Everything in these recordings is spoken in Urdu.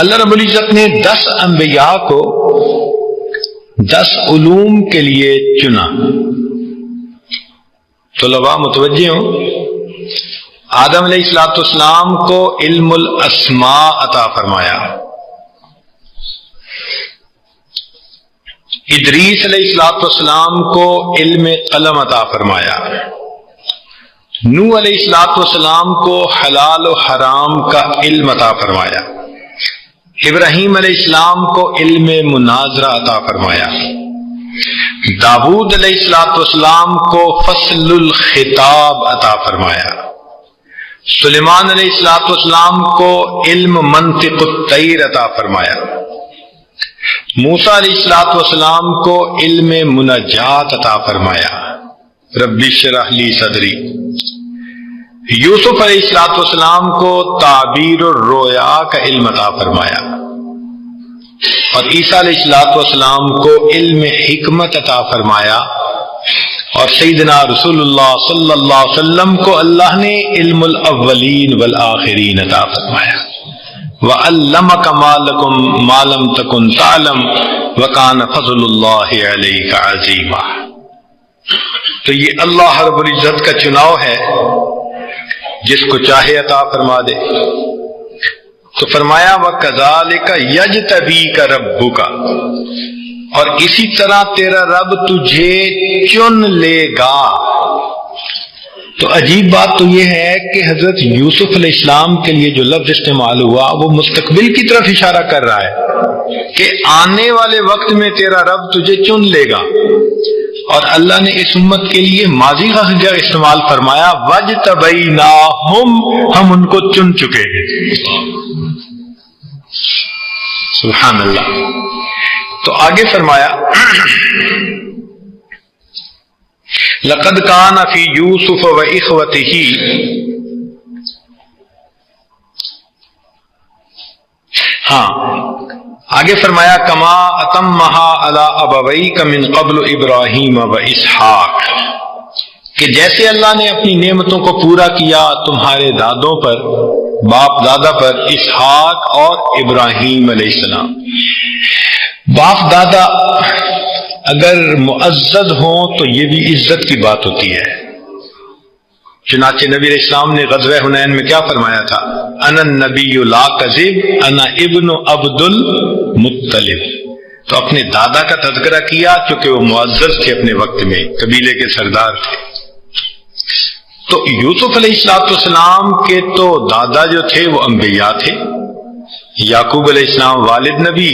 اللہ رب العزت نے 10 انبیاء کو 10 علوم کے لیے چنا. طلباء متوجہ ہوں. آدم علیہ السلام کو علم الاسماء عطا فرمایا. ادریس علیہ السلام کو علم قلم عطا فرمایا. نوح علیہ السلام کو حلال و حرام کا علم عطا فرمایا. ابراہیم علیہ السلام کو علم مناظرہ عطا فرمایا. داؤد علیہ السلام کو فصل الخطاب عطا فرمایا. سلیمان علیہ السلام کو علم منطق الطیر عطا فرمایا. موسیٰ علیہ السلام کو علم مناجات عطا فرمایا. رب اشرح لی صدری. یوسف علیہ السلام کو تعبیر الرؤیا کا علم عطا فرمایا. اور عیسیٰ علیہ السلام کو علم حکمت عطا فرمایا. اور سیدنا رسول اللہ صلی اللہ علیہ وسلم کو اللہ نے علم الاولین والآخرین عطا فرمایا. وَعَلَّمَكَ مَا لَمْ تَكُنْ تَعْلَمْ وَكَانَ فَضْلُ اللَّهِ عَلَيْكَ عَظِيمًا. تو یہ اللہ رب العزت کا چناؤ ہے، جس کو چاہے عطا فرما دے. تو فرمایا وَكَذَلِكَ يَجْتَبِيكَ رَبُّكَ، اور اسی طرح تیرا رب تجھے چن لے گا. تو عجیب بات تو یہ ہے کہ حضرت یوسف علیہ السلام کے لیے جو لفظ استعمال ہوا وہ مستقبل کی طرف اشارہ کر رہا ہے کہ آنے والے وقت میں تیرا رب تجھے چن لے گا. اور اللہ نے اس امت کے لیے ماضی کا صیغہ استعمال فرمایا وَاجْتَبَيْنَاهُمْ، ہم ان کو چن چکے ہیں. سبحان اللہ. تو آگے فرمایا لقد كان في يوسف وإخوته، آگے فرمایا کما اتمها على ابويك من قبل ابراہیم و اسحاق، کہ جیسے اللہ نے اپنی نعمتوں کو پورا کیا تمہارے دادوں پر، باپ دادا پر، اسحاق اور ابراہیم علیہ السلام. باپ دادا اگر معزز ہوں تو یہ بھی عزت کی بات ہوتی ہے. چنانچہ نبی علیہ السلام نے غزوہ حنین میں کیا فرمایا تھا؟ انا النبی لا کذب انا ابن عبد المطلب. تو اپنے دادا کا تذکرہ کیا کیونکہ وہ معزز تھے، اپنے وقت میں قبیلے کے سردار تھے. تو یوسف علیہ السلام کے تو دادا جو تھے وہ انبیاء تھے. یعقوب علیہ السلام والد نبی،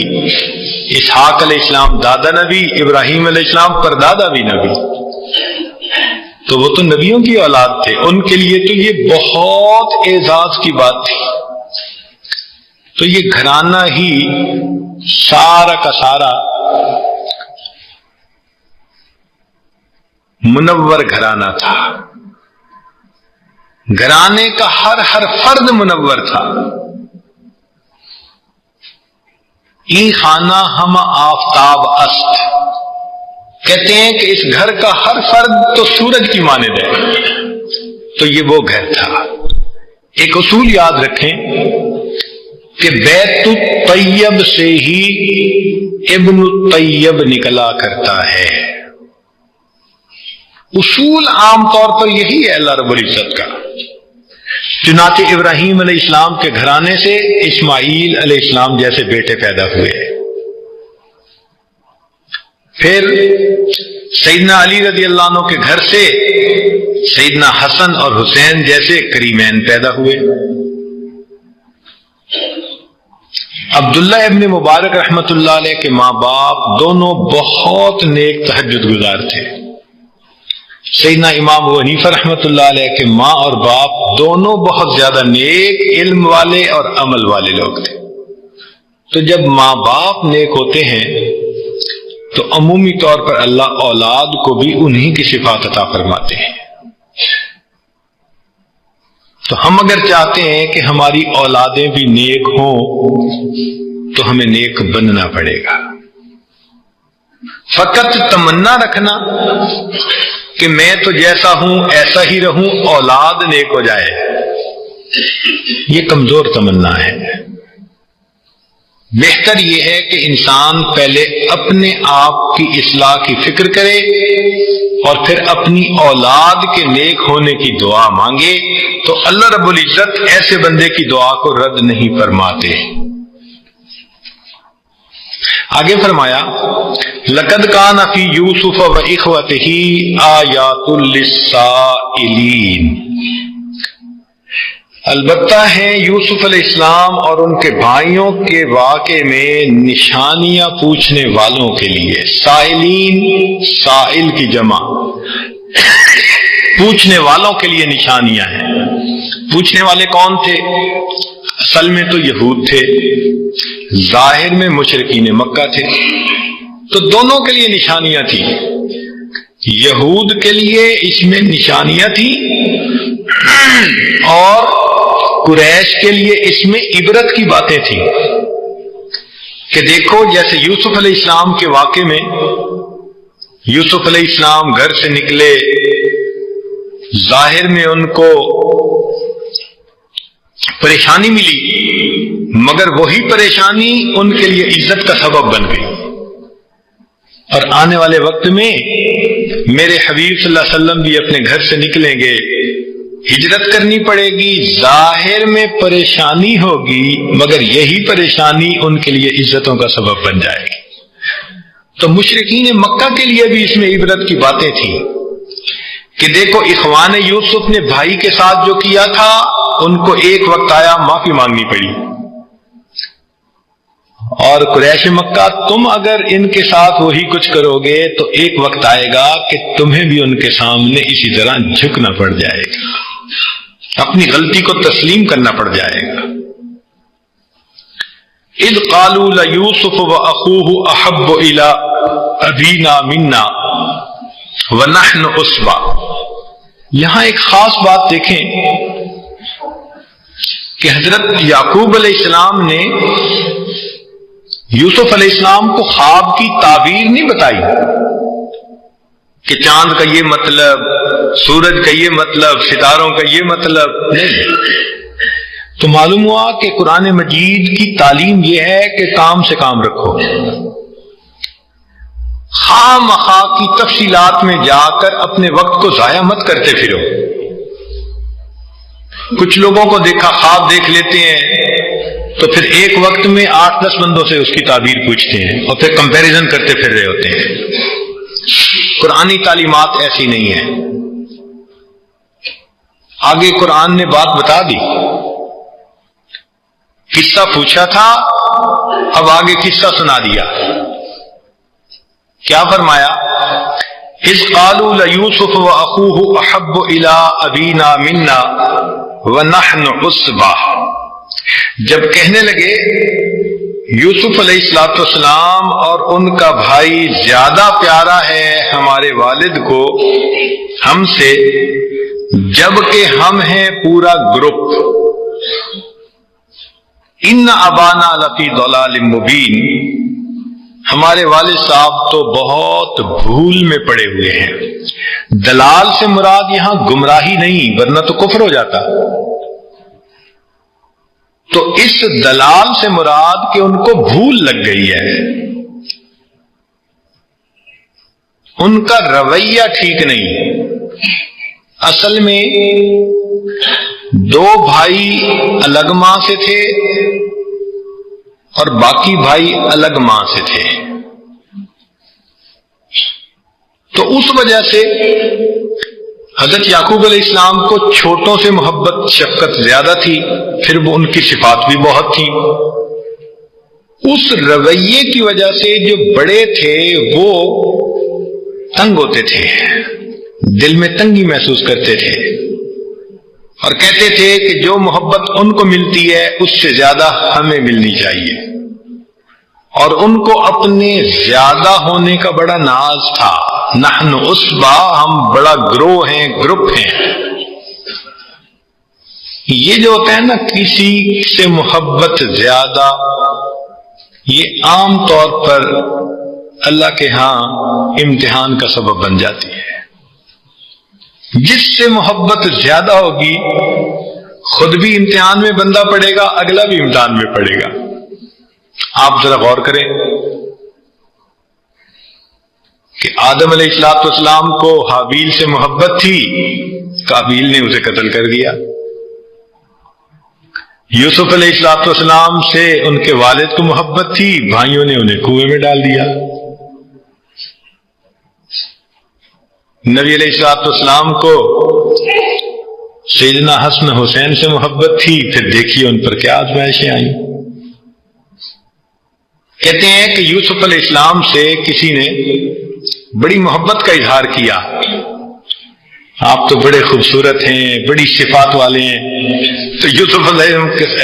اسحاق علیہ السلام دادا نبی، ابراہیم علیہ السلام پردادا بھی نبی. تو وہ تو نبیوں کی اولاد تھے، ان کے لیے تو یہ بہت اعزاز کی بات تھی. تو یہ گھرانہ ہی سارا کا سارا منور گھرانہ تھا. گھرانے کا ہر فرد منور تھا. ای خانہ ہم آفتاب است، کہتے ہیں کہ اس گھر کا ہر فرد تو سورج کی مانند ہے. تو یہ وہ گھر تھا. ایک اصول یاد رکھیں کہ بیت الطیب سے ہی ابن الطیب نکلا کرتا ہے. اصول عام طور پر یہی ہے اللہ رب العزت کا. چنانچہ ابراہیم علیہ السلام کے گھرانے سے اسماعیل علیہ السلام جیسے بیٹے پیدا ہوئے. پھر سیدنا علی رضی اللہ عنہ کے گھر سے سیدنا حسن اور حسین جیسے کریمین پیدا ہوئے. عبداللہ ابن مبارک رحمت اللہ علیہ کے ماں باپ دونوں بہت نیک تہجد گزار تھے. سیدنا امام ابو حنیفہ رحمۃ اللہ علیہ کے ماں اور باپ دونوں بہت زیادہ نیک، علم والے اور عمل والے لوگ تھے. تو جب ماں باپ نیک ہوتے ہیں تو عمومی طور پر اللہ اولاد کو بھی انہی کی صفات عطا فرماتے ہیں. تو ہم اگر چاہتے ہیں کہ ہماری اولادیں بھی نیک ہوں تو ہمیں نیک بننا پڑے گا. فقط تمنا رکھنا کہ میں تو جیسا ہوں ایسا ہی رہوں، اولاد نیک ہو جائے، یہ کمزور تمنا ہے. بہتر یہ ہے کہ انسان پہلے اپنے آپ کی اصلاح کی فکر کرے اور پھر اپنی اولاد کے نیک ہونے کی دعا مانگے، تو اللہ رب العزت ایسے بندے کی دعا کو رد نہیں فرماتے۔ آگے فرمایا لقد کان فی یوسف و اخوتہ آیات للسائلین، البتہ ہیں یوسف علیہ السلام اور ان کے بھائیوں کے واقعے میں نشانیاں پوچھنے والوں کے لیے۔ سائلین سائل کی جمع، پوچھنے والوں کے لیے نشانیاں ہیں۔ پوچھنے والے کون تھے؟ اصل میں تو یہود تھے، ظاہر میں مشرکین مکہ تھے، تو دونوں کے لیے نشانیاں تھیں۔ یہود کے لیے اس میں نشانیاں تھیں اور قریش کے لیے اس میں عبرت کی باتیں تھیں کہ دیکھو، جیسے یوسف علیہ السلام کے واقعے میں یوسف علیہ السلام گھر سے نکلے، ظاہر میں ان کو پریشانی ملی، مگر وہی پریشانی ان کے لیے عزت کا سبب بن گئی، اور آنے والے وقت میں میرے حبیب صلی اللہ علیہ وسلم بھی اپنے گھر سے نکلیں گے، ہجرت کرنی پڑے گی، ظاہر میں پریشانی ہوگی، مگر یہی پریشانی ان کے لیے عزتوں کا سبب بن جائے گی۔ تو مشرکین مکہ کے لیے بھی اس میں عبرت کی باتیں تھیں کہ دیکھو، اخوان یوسف نے بھائی کے ساتھ جو کیا تھا، ان کو ایک وقت آیا معافی مانگنی پڑی، اور قریش مکہ تم اگر ان کے ساتھ وہی کچھ کرو گے تو ایک وقت آئے گا کہ تمہیں بھی ان کے سامنے اسی طرح جھکنا پڑ جائے گا، اپنی غلطی کو تسلیم کرنا پڑ جائے گا۔ اذ قالوا لیوسف واخوہ احب الی ابینا منا ونحن عصبہ۔ یہاں ایک خاص بات دیکھیں کہ حضرت یعقوب علیہ السلام نے یوسف علیہ السلام کو خواب کی تعبیر نہیں بتائی کہ چاند کا یہ مطلب، سورج کا یہ مطلب، ستاروں کا یہ مطلب نہیں۔ تو معلوم ہوا کہ قرآن مجید کی تعلیم یہ ہے کہ کام سے کام رکھو، خواہ مخواہ کی تفصیلات میں جا کر اپنے وقت کو ضائع مت کرتے پھرو۔ کچھ لوگوں کو دیکھا، خواب دیکھ لیتے ہیں تو پھر ایک وقت میں 8-10 بندوں سے اس کی تعبیر پوچھتے ہیں اور پھر کمپیریزن کرتے پھر رہے ہوتے ہیں۔ قرآنی تعلیمات ایسی نہیں ہیں۔ آگے قرآن نے بات بتا دی، قصہ پوچھا تھا، اب آگے قصہ سنا دیا۔ کیا فرمایا؟ اذ قالوا لیوسف واخوہ احب الی ابینا منا ونحن عصبہ، جب کہنے لگے یوسف علیہ السلام اور ان کا بھائی زیادہ پیارا ہے ہمارے والد کو ہم سے، جبکہ ہم ہیں پورا گروپ۔ ان ابانا لفی ضلال مبین، ہمارے والد صاحب تو بہت بھول میں پڑے ہوئے ہیں۔ دلال سے مراد یہاں گمراہی نہیں، ورنہ تو کفر ہو جاتا۔ تو اس دلال سے مراد کہ ان کو بھول لگ گئی ہے، ان کا رویہ ٹھیک نہیں۔ اصل میں دو بھائی الگ ماں سے تھے اور باقی بھائی الگ ماں سے تھے، تو اس وجہ سے حضرت یعقوب علیہ السلام کو چھوٹوں سے محبت شفقت زیادہ تھی، پھر وہ ان کی صفات بھی بہت تھیں۔ اس رویے کی وجہ سے جو بڑے تھے وہ تنگ ہوتے تھے، دل میں تنگی محسوس کرتے تھے، اور کہتے تھے کہ جو محبت ان کو ملتی ہے اس سے زیادہ ہمیں ملنی چاہیے، اور ان کو اپنے زیادہ ہونے کا بڑا ناز تھا۔ نحن عصبہ، ہم بڑا گروہ ہیں، گروپ ہیں۔ یہ جو ہوتا ہے نا کسی سے محبت زیادہ، یہ عام طور پر اللہ کے ہاں امتحان کا سبب بن جاتی ہے۔ جس سے محبت زیادہ ہوگی خود بھی امتحان میں بندہ پڑے گا، اگلا بھی امتحان میں پڑے گا۔ آپ ذرا غور کریں کہ آدم علیہ السلام کو حابیل سے محبت تھی، قابیل نے اسے قتل کر دیا۔ یوسف علیہ السلام سے ان کے والد کو محبت تھی، بھائیوں نے انہیں کنویں میں ڈال دیا۔ نبی علیہ السلام کو سیدنا حسن حسین سے محبت تھی، پھر دیکھیے ان پر کیا آزمائشیں آئیں۔ کہتے ہیں کہ یوسف علیہ السلام سے کسی نے بڑی محبت کا اظہار کیا، آپ تو بڑے خوبصورت ہیں، بڑی صفات والے ہیں۔ تو یوسف علیہ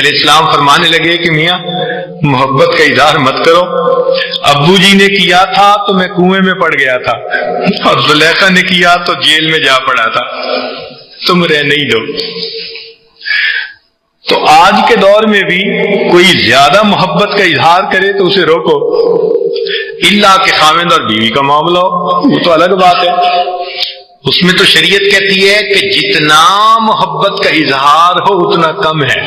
السلام فرمانے لگے کہ میاں محبت کا اظہار مت کرو، ابو جی نے کیا تھا تو میں کنویں میں پڑ گیا تھا، اور زلیخا نے کیا تو جیل میں جا پڑا تھا، تم رہنے ہی دو۔ تو آج کے دور میں بھی کوئی زیادہ محبت کا اظہار کرے تو اسے روکو، اللہ کہ خاوند اور بیوی کا معاملہ ہو وہ تو الگ بات ہے، اس میں تو شریعت کہتی ہے کہ جتنا محبت کا اظہار ہو اتنا کم ہے،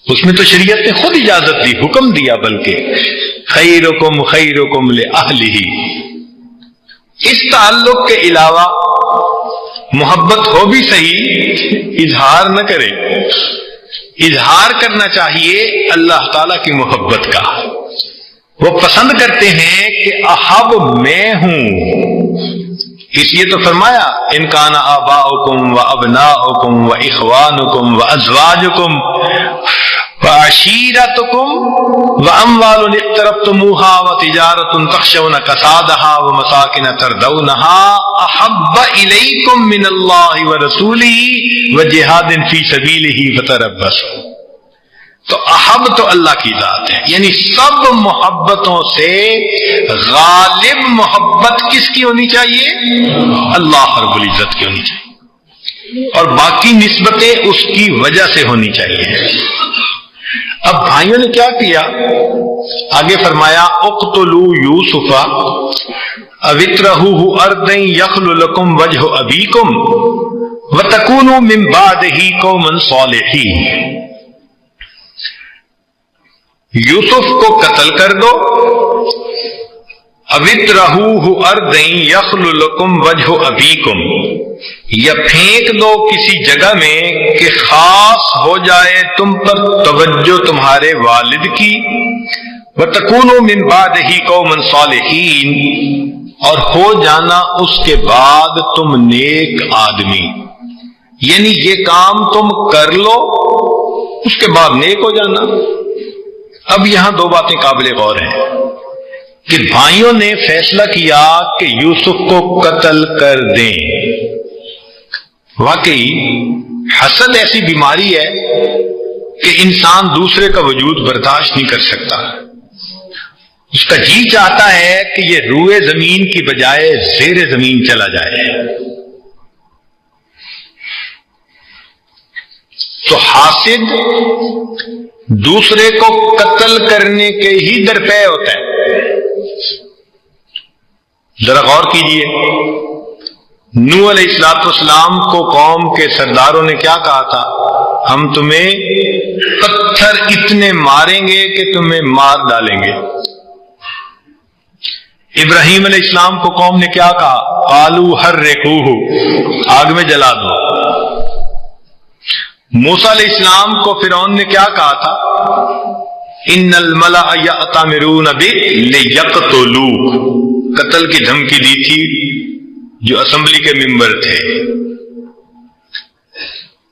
اس میں تو شریعت نے خود اجازت دی، حکم دیا، بلکہ خیرکم خیرکم لأہلہ۔ اس تعلق کے علاوہ محبت ہو بھی صحیح، اظہار نہ کرے۔ اظہار کرنا چاہیے اللہ تعالی کی محبت کا، وہ پسند کرتے ہیں کہ احب میں ہوں، اس لیے تو فرمایا ان کان آباؤکم و ابناؤکم و اخوانکم و ازواجکم و عشیرتکم و اموال اقترفتموها و تجارت تخشون کسادها و مساکن ترضونها احب الیکم من اللہ و رسولہ و جہاد فی سبیلہ فتربصوا۔ تو احب تو اللہ کی ذات ہے، یعنی سب محبتوں سے غالب محبت کس کی ہونی چاہیے؟ اللہ رب العزت کی ہونی چاہیے، اور باقی نسبتیں اس کی وجہ سے ہونی چاہیے۔ اب بھائیوں نے کیا کیا؟ آگے فرمایا اقتلوا یوسف او اطرحوہ ارضا یخل لکم وجہ ابیکم وتکونوا من بعدہ قوما صالحین۔ یوسف کو قتل کر دو، اَوِطْرَحُوهُ أَرْضًا يَخْلُ لَكُمْ وَجْهُ أَبِيكُمْ، یا پھینک دو کسی جگہ میں کہ خاص ہو جائے تم پر توجہ تمہارے والد کی، وَتَكُونُوا مِن بَعْدِهِ قَوْمًا صَالِحِينَ، اور ہو جانا اس کے بعد تم نیک آدمی، یعنی یہ کام تم کر لو اس کے بعد نیک ہو جانا۔ اب یہاں دو باتیں قابل غور ہیں کہ بھائیوں نے فیصلہ کیا کہ یوسف کو قتل کر دیں۔ واقعی حسد ایسی بیماری ہے کہ انسان دوسرے کا وجود برداشت نہیں کر سکتا، اس کا جی چاہتا ہے کہ یہ روئے زمین کی بجائے زیر زمین چلا جائے۔ تو حاسد دوسرے کو قتل کرنے کے ہی درپے ہوتا ہے۔ ذرا غور کیجئے، نوح علیہ السلام کو قوم کے سرداروں نے کیا کہا تھا؟ ہم تمہیں پتھر اتنے ماریں گے کہ تمہیں مار ڈالیں گے۔ ابراہیم علیہ السلام کو قوم نے کیا کہا؟ قالوا حرقوہ، آگ میں جلا دو۔ موسیٰ علیہ السلام کو فرعون نے کیا کہا تھا؟ ان الملأ یأتمرون بک لیقتلوک، قتل کی دھمکی دی تھی جو اسمبلی کے ممبر تھے۔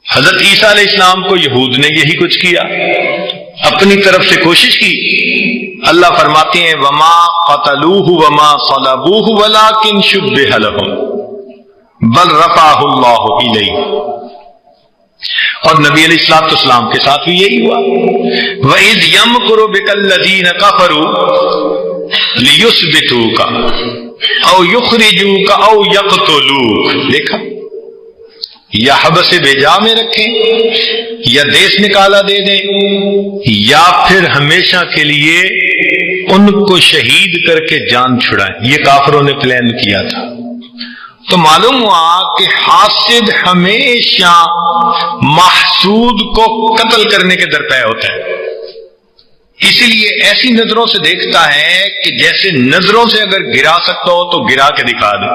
حضرت عیسیٰ علیہ السلام کو یہود نے یہی کچھ کیا، اپنی طرف سے کوشش کی۔ اللہ فرماتے ہیں وما قتلوہ وما صلبوہ ولکن شبہ لہم بل رفعہ اللہ الیہ۔ اور نبی علیہ السلام کے ساتھ بھی یہی ہوا، وَإِذْ يَمْكُرُ بِكَ الَّذِينَ كَفَرُوا لِيُثْبِتُوكَ أَوْ يُخْرِجُوكَ أَوْ يَقْتُلُوكَ۔ دیکھا، یا حبس بےجا میں رکھیں، یا دیس نکالا دے دیں، یا پھر ہمیشہ کے لیے ان کو شہید کر کے جان چھڑائیں۔ یہ کافروں نے پلان کیا تھا۔ تو معلوم ہوا کہ حاسد ہمیشہ محسود کو قتل کرنے کے درپے ہوتا ہے، اس لیے یہ ایسی نظروں سے دیکھتا ہے کہ جیسے نظروں سے اگر گرا سکتا ہو تو گرا کے دکھا دے.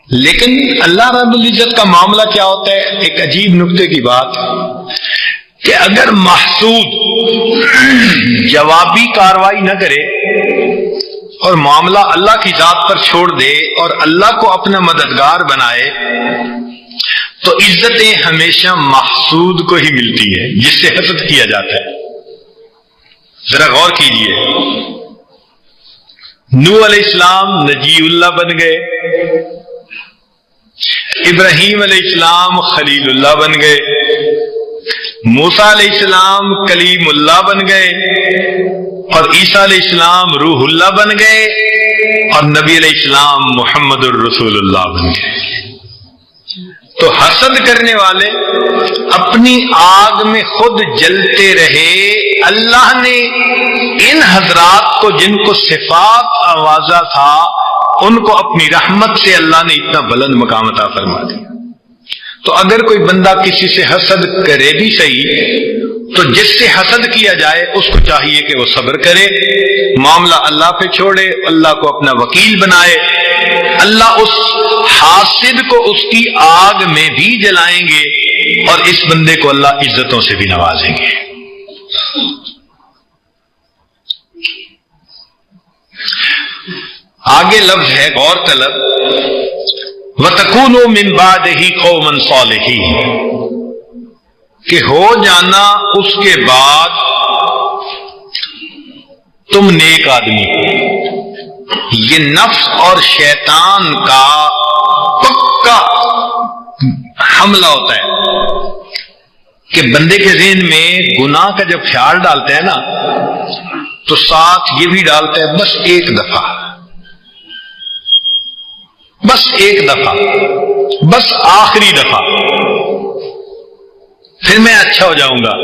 لیکن اللہ رب العزت کا معاملہ کیا ہوتا ہے؟ ایک عجیب نکتے کی بات کہ اگر محسود جوابی کاروائی نہ کرے اور معاملہ اللہ کی ذات پر چھوڑ دے اور اللہ کو اپنا مددگار بنائے تو عزتیں ہمیشہ محسود کو ہی ملتی ہے جس سے حسد کیا جاتا ہے. ذرا غور کیجئے، نوح علیہ السلام نجی اللہ بن گئے، ابراہیم علیہ السلام خلیل اللہ بن گئے، موسیٰ علیہ السلام کلیم اللہ بن گئے، اور عیسیٰ علیہ السلام روح اللہ بن گئے، اور نبی علیہ السلام محمد الرسول اللہ بن گئے. تو حسد کرنے والے اپنی آگ میں خود جلتے رہے. اللہ نے ان حضرات کو جن کو صفات آوازہ تھا ان کو اپنی رحمت سے اللہ نے اتنا بلند مقام عطا فرما دیا. تو اگر کوئی بندہ کسی سے حسد کرے بھی صحیح، تو جس سے حسد کیا جائے اس کو چاہیے کہ وہ صبر کرے، معاملہ اللہ پہ چھوڑے، اللہ کو اپنا وکیل بنائے. اللہ اس حاسد کو اس کی آگ میں بھی جلائیں گے اور اس بندے کو اللہ عزتوں سے بھی نوازیں گے. آگے لفظ ہے غور طلب، وَتَكُونُوا مِن بَعْدِهِ قَوْمًا صَالِحِينَ، کہ ہو جانا اس کے بعد تم نیک آدمی. یہ نفس اور شیطان کا پکا حملہ ہوتا ہے کہ بندے کے ذہن میں گناہ کا جب خیال ڈالتا ہے نا تو ساتھ یہ بھی ڈالتا ہے بس ایک دفعہ، بس ایک دفعہ، بس آخری دفعہ، پھر میں اچھا ہو جاؤں گا.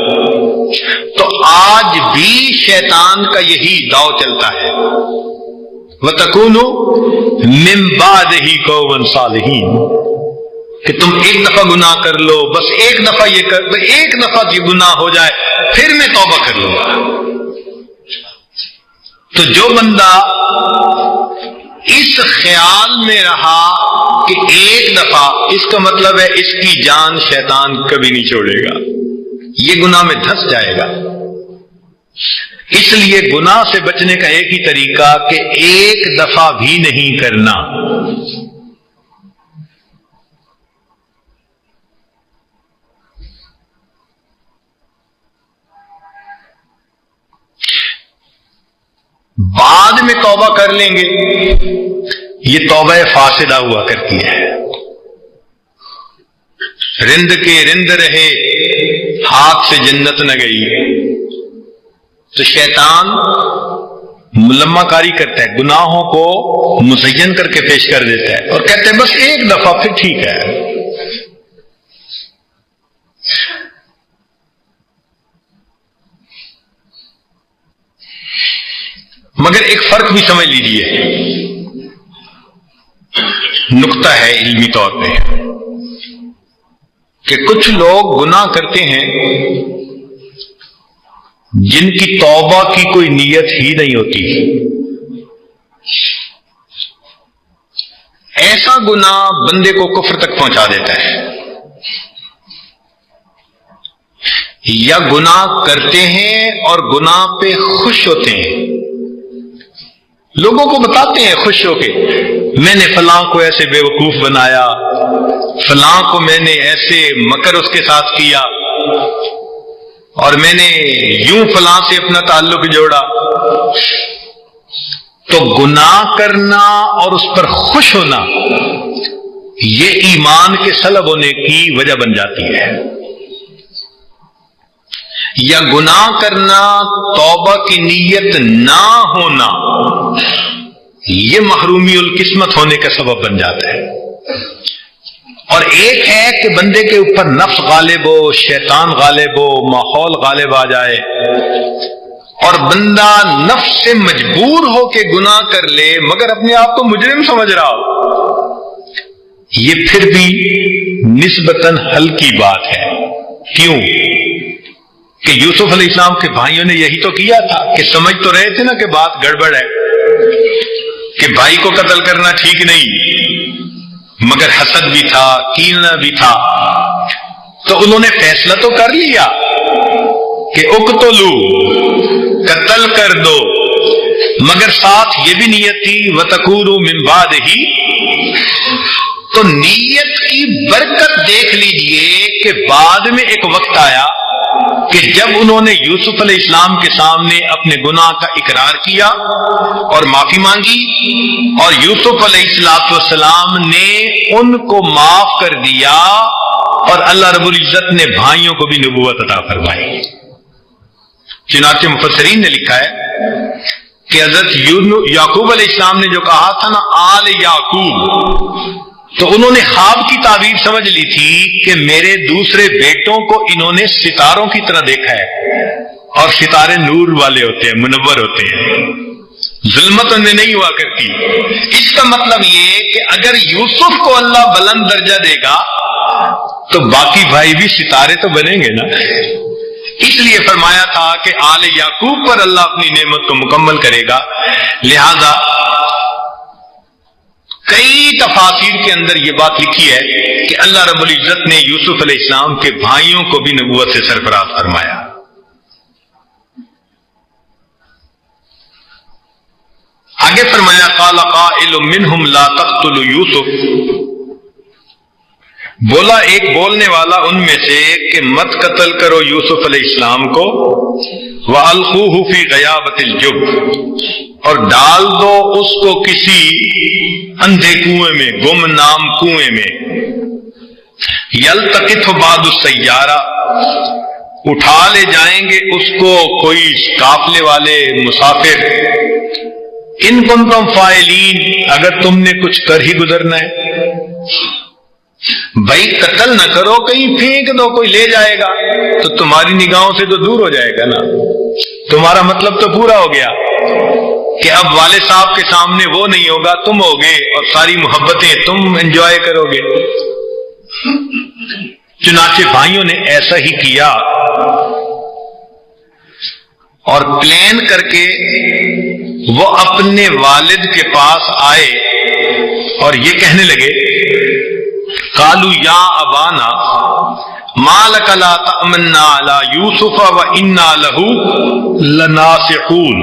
تو آج بھی شیطان کا یہی داؤ چلتا ہے. وَتَكُونُوا مِن بَعْدِهِ قَوْمًا صَالِحِينَ، کہ تم ایک دفعہ گناہ کر لو، بس ایک دفعہ یہ کر، ایک دفعہ یہ گناہ ہو جائے پھر میں توبہ کر لوں گا. تو جو بندہ اس خیال میں رہا کہ ایک دفعہ، اس کا مطلب ہے اس کی جان شیطان کبھی نہیں چھوڑے گا، یہ گناہ میں دھس جائے گا. اس لیے گناہ سے بچنے کا ایک ہی طریقہ کہ ایک دفعہ بھی نہیں کرنا. بعد میں توبہ کر لیں گے، یہ توبہ فاسدہ ہوا کرتی ہے. رند کے رند رہے، ہاتھ سے جنت نہ گئی. تو شیطان ملمہ کاری کرتا ہے، گناہوں کو مزین کر کے پیش کر دیتا ہے اور کہتے ہیں بس ایک دفعہ پھر ٹھیک ہے. مگر ایک فرق بھی سمجھ لیجئے، نقطہ ہے علمی طور پہ، کہ کچھ لوگ گناہ کرتے ہیں جن کی توبہ کی کوئی نیت ہی نہیں ہوتی. ایسا گناہ بندے کو کفر تک پہنچا دیتا ہے. یا گناہ کرتے ہیں اور گناہ پہ خوش ہوتے ہیں، لوگوں کو بتاتے ہیں خوش ہو کے میں نے فلاں کو ایسے بے وقوف بنایا، فلاں کو میں نے ایسے مکر اس کے ساتھ کیا، اور میں نے یوں فلاں سے اپنا تعلق جوڑا. تو گناہ کرنا اور اس پر خوش ہونا یہ ایمان کے سلب ہونے کی وجہ بن جاتی ہے. یا گناہ کرنا، توبہ کی نیت نہ ہونا، یہ محرومی القسمت ہونے کا سبب بن جاتا ہے. اور ایک ہے کہ بندے کے اوپر نفس غالب ہو، شیطان غالب ہو، ماحول غالب آ جائے اور بندہ نفس سے مجبور ہو کے گناہ کر لے مگر اپنے آپ کو مجرم سمجھ رہا ہو. یہ پھر بھی نسبتاً ہلکی بات ہے. کیوں؟ کہ یوسف علیہ السلام کے بھائیوں نے یہی تو کیا تھا کہ سمجھ تو رہے تھے نا کہ بات گڑبڑ ہے، کہ بھائی کو قتل کرنا ٹھیک نہیں، مگر حسد بھی تھا، کینہ بھی تھا. تو انہوں نے فیصلہ تو کر لیا کہ اقتلو، قتل کر دو، مگر ساتھ یہ بھی نیت تھی وَتَكُونُوا مِن بَعْدِهِ. تو نیت کی برکت دیکھ لیجئے کہ بعد میں ایک وقت آیا کہ جب انہوں نے یوسف علیہ السلام کے سامنے اپنے گناہ کا اقرار کیا اور معافی مانگی، اور یوسف علیہ السلام نے ان کو معاف کر دیا، اور اللہ رب العزت نے بھائیوں کو بھی نبوت عطا فرمائی. چنانچہ مفسرین نے لکھا ہے کہ حضرت یعقوب علیہ السلام نے جو کہا تھا نا آل یعقوب، تو انہوں نے خواب کی تعبیر سمجھ لی تھی کہ میرے دوسرے بیٹوں کو انہوں نے ستاروں کی طرح دیکھا ہے، اور ستارے نور والے ہوتے ہیں، منور ہوتے ہیں، ظلمت ان میں نہیں ہوا کرتی. اس کا مطلب یہ کہ اگر یوسف کو اللہ بلند درجہ دے گا تو باقی بھائی بھی ستارے تو بنیں گے نا. اس لیے فرمایا تھا کہ آل یعقوب پر اللہ اپنی نعمت کو مکمل کرے گا. لہذا کئی تفاسیر کے اندر یہ بات لکھی ہے کہ اللہ رب العزت نے یوسف علیہ السلام کے بھائیوں کو بھی نبوت سے سرفراز فرمایا. آگے فرمایا قال قائل منہم لا تقتلوا یوسف، بولا ایک بولنے والا ان میں سے کہ مت قتل کرو یوسف علیہ السلام کو، وَأَلْقُوهُ فِي غَيَابَةِ الْجُبِّ، اور ڈال دو اس کو کسی اندھے کنویں میں، گمنام کنویں میں. يَلْتَقِطْهُ بَعْضُ السَّيَّارَةِ، اٹھا لے جائیں گے اس کو کوئی قافلے والے مسافر. ان کنتم فاعلین، اگر تم نے کچھ کر ہی گزرنا ہے. بھائی قتل نہ کرو، کہیں پھینک دو، کوئی لے جائے گا تو تمہاری نگاہوں سے تو دور ہو جائے گا نا. تمہارا مطلب تو پورا ہو گیا کہ اب والد صاحب کے سامنے وہ نہیں ہوگا، تم ہوگے، اور ساری محبتیں تم انجوائے کرو گے. چنانچہ بھائیوں نے ایسا ہی کیا، اور پلان کر کے وہ اپنے والد کے پاس آئے اور یہ کہنے لگے قالوا یا ابانا ما لک لا تأمنا علی یوسف وانا لہ لناصحون.